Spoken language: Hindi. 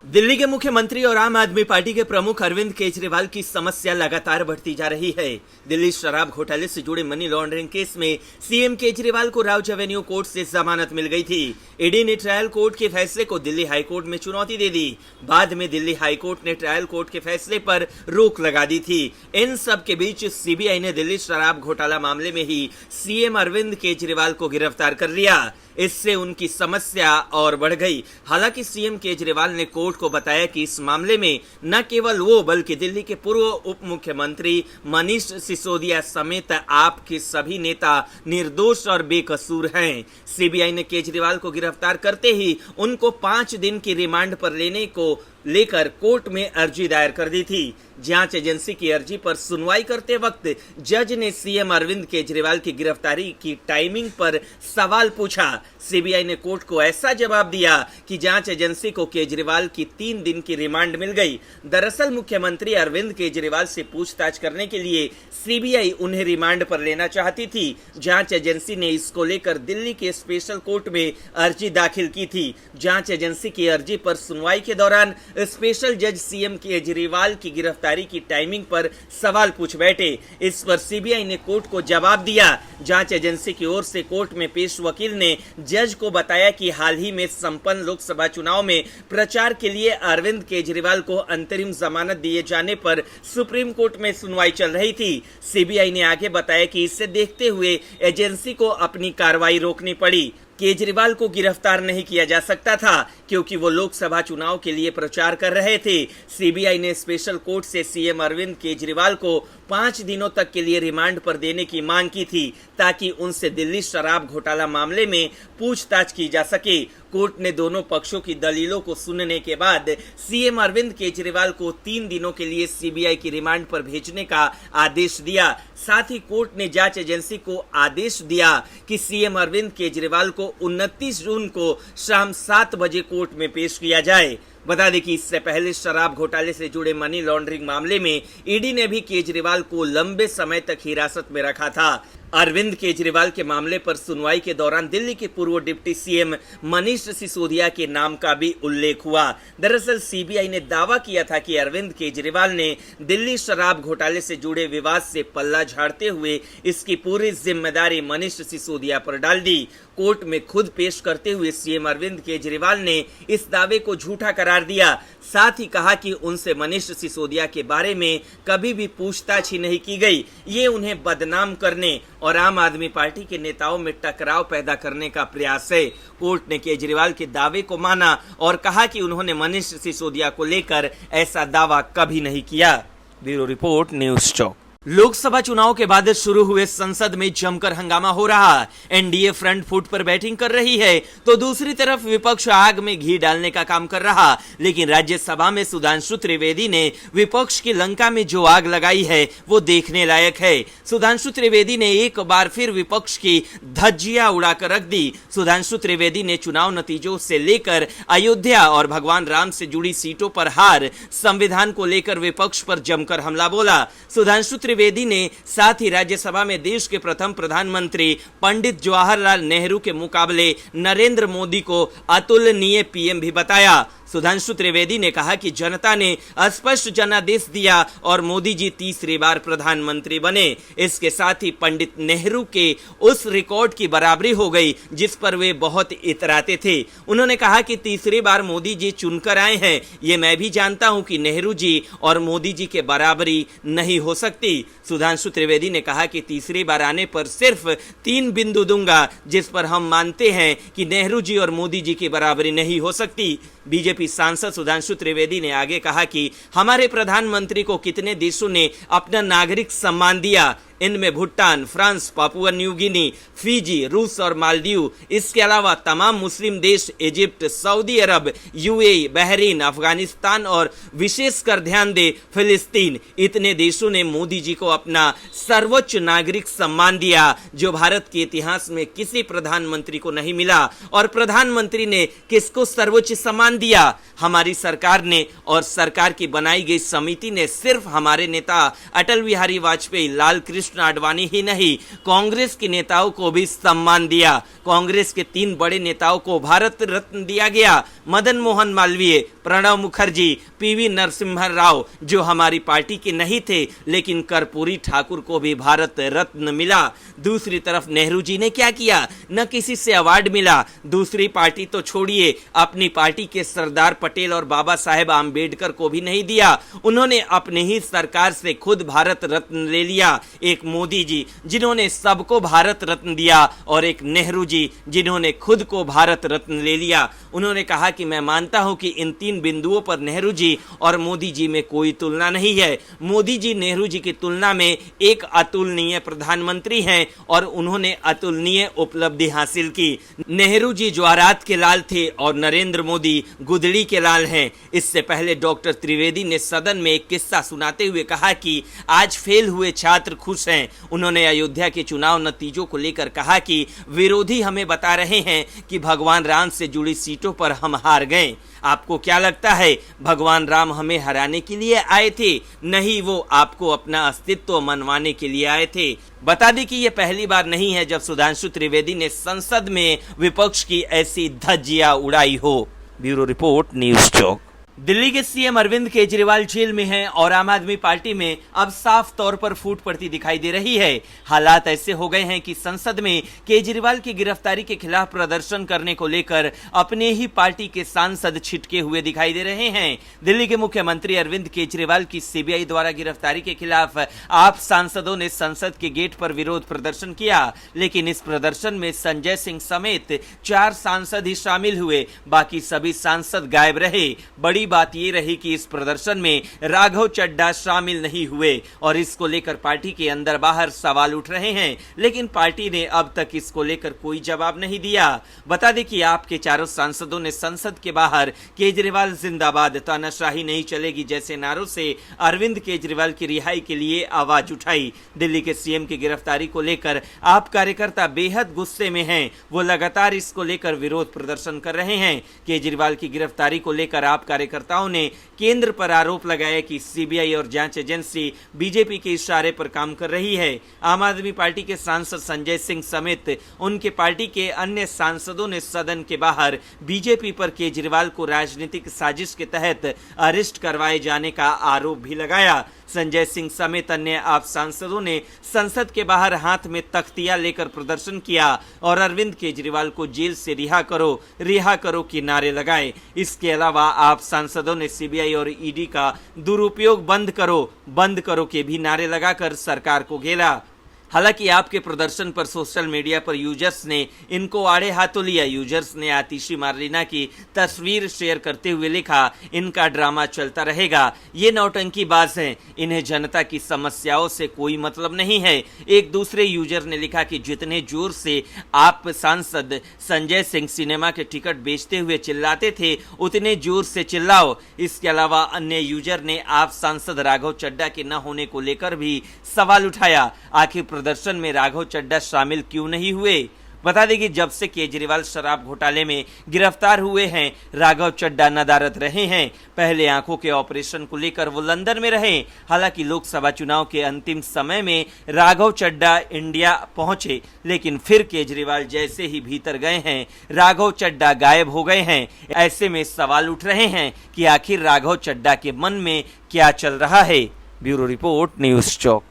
दिल्ली के मुख्यमंत्री और आम आदमी पार्टी के प्रमुख अरविंद केजरीवाल की समस्या लगातार बढ़ती जा रही है। दिल्ली शराब घोटाले से जुड़े मनी लॉन्ड्रिंग केस में सीएम केजरीवाल को राउज एवेन्यू कोर्ट से जमानत मिल गई थी। ईडी ने ट्रायल कोर्ट के फैसले को दिल्ली हाईकोर्ट में चुनौती दे दी। बाद में दिल्ली हाईकोर्ट ने ट्रायल कोर्ट के फैसले पर रोक लगा दी थी। इन सब के बीच सीबीआई ने दिल्ली शराब घोटाला मामले में ही सीएम अरविंद केजरीवाल को गिरफ्तार कर लिया। इससे उनकी समस्या और बढ़ गई। हालांकि सीएम केजरीवाल ने कोर्ट को बताया कि इस मामले में न केवल वो बल्कि दिल्ली के पूर्व उप मुख्यमंत्री मनीष सिसोदिया समेत आप के सभी नेता निर्दोष और बेकसूर हैं। सीबीआई ने केजरीवाल को गिरफ्तार करते ही उनको 5 दिन की रिमांड पर लेने को लेकर कोर्ट में अर्जी दायर कर दी थी। जांच एजेंसी की अर्जी पर सुनवाई करते वक्त जज ने सीएम अरविंद केजरीवाल की गिरफ्तारी की टाइमिंग पर सवाल पूछा। सीबीआई ने कोर्ट को ऐसा जवाब दिया कि जांच एजेंसी को केजरीवाल की 3 दिन की रिमांड मिल गई। दरअसल मुख्यमंत्री अरविंद केजरीवाल से पूछताछ करने के लिए सीबीआई उन्हें रिमांड पर लेना चाहती थी। जांच एजेंसी ने इसको लेकर दिल्ली के स्पेशल कोर्ट में अर्जी दाखिल की थी। जांच एजेंसी की अर्जी पर सुनवाई के दौरान स्पेशल जज सीएम केजरीवाल की गिरफ्तारी की टाइमिंग पर सवाल पूछ बैठे। इस पर सीबीआई ने कोर्ट को जवाब दिया। जांच एजेंसी की ओर से कोर्ट में पेश वकील ने जज को बताया कि हाल ही में संपन्न लोकसभा चुनाव में प्रचार के लिए अरविंद केजरीवाल को अंतरिम जमानत दिए जाने पर सुप्रीम कोर्ट में सुनवाई चल रही थी। सीबीआई ने आगे बताया कि इसे देखते हुए एजेंसी को अपनी कार्रवाई रोकनी पड़ी। केजरीवाल को गिरफ्तार नहीं किया जा सकता था क्योंकि वो लोकसभा चुनाव के लिए प्रचार कर रहे थे। सीबीआई ने स्पेशल कोर्ट से सीएम अरविंद केजरीवाल को 5 दिनों तक के लिए रिमांड पर देने की मांग की थी ताकि उनसे दिल्ली शराब घोटाला मामले में पूछताछ की जा सके। कोर्ट ने दोनों पक्षों की दलीलों को सुनने के बाद सीएम अरविंद केजरीवाल को 3 दिनों के लिए सीबीआई की रिमांड पर भेजने का आदेश दिया। साथ ही कोर्ट ने जांच एजेंसी को आदेश दिया कि सीएम अरविंद केजरीवाल को 29 जून को शाम 7 बजे कोर्ट में पेश किया जाए। बता दें कि इससे पहले शराब घोटाले से जुड़े मनी लॉन्ड्रिंग मामले में ईडी ने भी केजरीवाल को लंबे समय तक हिरासत में रखा था। अरविंद केजरीवाल के मामले पर सुनवाई के दौरान दिल्ली के पूर्व डिप्टी सीएम मनीष सिसोदिया के नाम का भी उल्लेख हुआ। दरअसल सीबीआई ने दावा किया था कि अरविंद केजरीवाल ने दिल्ली शराब घोटाले से जुड़े विवाद से पल्ला झाड़ते हुए इसकी पूरी जिम्मेदारी मनीष सिसोदिया पर डाल दी। कोर्ट में खुद पेश करते हुए सीएम अरविंद केजरीवाल ने इस दावे को झूठा करार दिया। साथ ही कहा कि उनसे मनीष सिसोदिया के बारे में कभी भी पूछताछ ही नहीं की गई। ये उन्हें बदनाम करने और आम आदमी पार्टी के नेताओं में टकराव पैदा करने का प्रयास है। कोर्ट ने केजरीवाल के दावे को माना और कहा कि उन्होंने मनीष सिसोदिया को लेकर ऐसा दावा कभी नहीं किया। ब्यूरो रिपोर्ट, न्यूज़ चौक। लोकसभा चुनाव के बाद शुरू हुए संसद में जमकर हंगामा हो रहा। एनडीए फ्रंट फुट पर बैटिंग कर रही है तो दूसरी तरफ विपक्ष आग में घी डालने का काम कर रहा। लेकिन राज्यसभा में सुधांशु त्रिवेदी ने विपक्ष की लंका में जो आग लगाई है वो देखने लायक है। सुधांशु त्रिवेदी ने एक बार फिर विपक्ष की धज्जियां उड़ाकर रख दी। सुधांशु त्रिवेदी ने चुनाव नतीजों से लेकर अयोध्या और भगवान राम से जुड़ी सीटों पर हार, संविधान को लेकर विपक्ष पर जमकर हमला बोला। सुधांशु त्रिवेदी ने साथ ही राज्यसभा में देश के प्रथम प्रधानमंत्री पंडित जवाहरलाल नेहरू के मुकाबले नरेंद्र मोदी को अतुलनीय पीएम भी बताया। सुधांशु त्रिवेदी ने कहा कि जनता ने स्पष्ट जनादेश दिया और मोदी जी तीसरी बार प्रधानमंत्री बने। इसके साथ ही पंडित नेहरू के उस रिकॉर्ड की बराबरी हो गई जिस पर वे बहुत इतराते थे। उन्होंने कहा कि तीसरी बार मोदी जी चुनकर आए हैं। ये मैं भी जानता हूं कि नेहरू जी और मोदी जी के बराबरी नहीं हो सकती। सुधांशु त्रिवेदी ने कहा कि तीसरी बार आने पर सिर्फ 3 बिंदु दूंगा जिस पर हम मानते हैं कि नेहरू जी और मोदी जी की बराबरी नहीं हो सकती। बीजेपी सांसद सुधांशु त्रिवेदी ने आगे कहा कि हमारे प्रधानमंत्री को कितने देशों ने अपना नागरिक सम्मान दिया। इनमें Bhutan, France, Papua New Guinea, Fiji, रूस और मालदीव, इसके अलावा तमाम मुस्लिम देश, इजिप्ट, सऊदी अरब, यूएई, बहरीन, अफगानिस्तान और विशेषकर ध्यान दे फिलिस्तीन, इतने देशों ने मोदी जी को अपना सर्वोच्च नागरिक सम्मान दिया जो भारत के इतिहास में किसी प्रधानमंत्री को नहीं मिला। और प्रधानमंत्री ने किसको सर्वोच्च सम्मान दिया? हमारी सरकार ने और सरकार की बनाई गई समिति ने सिर्फ हमारे नेता अटल बिहारी वाजपेयी, लाल कृष्ण कृष्ण आडवाणी ही नहीं, कांग्रेस के नेताओं को भी सम्मान दिया। कांग्रेस के 3 बड़े नेताओं को भारत रत्न दिया गया। मदन मोहन मालवीय, प्रणब मुखर्जी, पीवी नरसिम्हा राव, जो हमारी पार्टी के नहीं थे, लेकिन कर्पूरी ठाकुर को भी भारत रत्न मिला। दूसरी तरफ नेहरू जी ने क्या किया? न किसी से अवार्ड मिला। दूसरी पार्टी तो छोड़िए, अपनी पार्टी के सरदार पटेल और बाबा साहेब आम्बेडकर को भी नहीं दिया। उन्होंने अपने ही सरकार से खुद भारत रत्न ले लिया। एक मोदी जी जिन्होंने सबको भारत रत्न दिया, और एक नेहरू जी जिन्होंने खुद को भारत रत्न ले लिया। उन्होंने कहा कि मैं मानता हूं कि इन 3 बिंदुओं पर नेहरू जी और मोदी जी में कोई तुलना नहीं है। मोदी जी नेहरू जी की तुलना में एक अतुलनीय प्रधानमंत्री हैं, और उन्होंने अतुलनीय उपलब्धि हासिल की। नेहरू जी ज्वारात के लाल थे और नरेंद्र मोदी गुदड़ी के लाल हैं। इससे पहले डॉक्टर त्रिवेदी ने सदन में एक किस्सा सुनाते हुए कहा कि आज फेल हुए छात्र खुश हैं। उन्होंने अयोध्या के चुनाव नतीजों को लेकर कहा कि विरोधी हमें बता रहे हैं कि भगवान राम से जुड़ी सीटों पर हम हार गए। आपको क्या लगता है भगवान राम हमें हराने के लिए आए थे? नहीं, वो आपको अपना अस्तित्व मनवाने के लिए आए थे। बता दें कि यह पहली बार नहीं है जब सुधांशु त्रिवेदी ने संसद में विपक्ष की ऐसी धज्जियां उड़ाई हो। ब्यूरो रिपोर्ट, न्यूज़ चौक। दिल्ली के सीएम अरविंद केजरीवाल जेल में हैं और आम आदमी पार्टी में अब साफ तौर पर फूट पड़ती दिखाई दे रही है। हालात ऐसे हो गए हैं कि संसद में केजरीवाल की गिरफ्तारी के खिलाफ प्रदर्शन करने को लेकर अपने ही पार्टी के सांसद छिटके हुए दिखाई दे रहे हैं। दिल्ली के मुख्यमंत्री अरविंद केजरीवाल की सीबीआई द्वारा गिरफ्तारी के खिलाफ आप सांसदों ने संसद के गेट पर विरोध प्रदर्शन किया, लेकिन इस प्रदर्शन में संजय सिंह समेत 4 सांसद ही शामिल हुए। बाकी सभी सांसद गायब रहे। बड़ी बात यह रही कि इस प्रदर्शन में राघव चड्ढा शामिल नहीं हुए, और इसको लेकर पार्टी के अंदर बाहर सवाल उठ रहे हैं, लेकिन पार्टी ने अब तक इसको लेकर कोई जवाब नहीं दिया। बता दें कि आपके चारों सांसदों ने संसद के बाहर केजरीवाल जिंदाबाद, तानाशाही नहीं चलेगी जैसे नारों से अरविंद केजरीवाल की रिहाई के लिए आवाज उठाई। दिल्ली के सीएम की गिरफ्तारी को लेकर आप कार्यकर्ता बेहद गुस्से में हैं। वो लगातार इसको लेकर विरोध प्रदर्शन कर रहे हैं। केजरीवाल की गिरफ्तारी को लेकर आप कार्यकर्ताओं ने केंद्र पर आरोप लगाया कि सीबीआई और जांच एजेंसी बीजेपी के इशारे पर काम कर रही है। आम आदमी पार्टी के सांसद संजय सिंह समेत उनके पार्टी के अन्य सांसदों ने सदन के बाहर बीजेपी पर केजरीवाल को राजनीतिक साजिश के तहत अरेस्ट करवाए जाने का आरोप भी लगाया। संजय सिंह समेत अन्य आप सांसदों ने संसद के बाहर हाथ में तख्तियां लेकर प्रदर्शन किया और अरविंद केजरीवाल को जेल से रिहा करो के नारे लगाए। इसके अलावा आप सांसदों ने सीबीआई और ईडी का दुरुपयोग बंद करो के भी नारे लगाकर सरकार को घेरा। हालांकि आपके प्रदर्शन पर सोशल मीडिया पर यूजर्स ने इनको आड़े हाथों लिया। यूजर्स ने आतिशी मार्लिना की तस्वीर शेयर करते हुए लिखा, इनका ड्रामा चलता रहेगा, ये नौटंकीबाज हैं, इन्हें जनता की समस्याओं से कोई मतलब नहीं है। एक दूसरे यूजर ने लिखा कि जितने जोर से आप सांसद संजय सिंह सिनेमा के टिकट बेचते हुए चिल्लाते थे, उतने जोर से चिल्लाओ। इसके अलावा अन्य यूजर ने आप सांसद राघव चड्ढा के न होने को लेकर भी सवाल उठाया। आखिर प्रदर्शन में राघव चड्ढा शामिल क्यों नहीं हुए? बता दें कि जब से केजरीवाल शराब घोटाले में गिरफ्तार हुए हैं, राघव चड्ढा नदारद रहे हैं। पहले आंखों के ऑपरेशन को लेकर वो लंदन में रहे। हालांकि लोकसभा चुनाव के अंतिम समय में राघव चड्ढा इंडिया पहुंचे, लेकिन फिर केजरीवाल जैसे ही भीतर गए हैं, राघव चड्ढा गायब हो गए हैं। ऐसे में सवाल उठ रहे हैं कि आखिर राघव चड्ढा के मन में क्या चल रहा है। ब्यूरो रिपोर्ट, न्यूज़ चौक।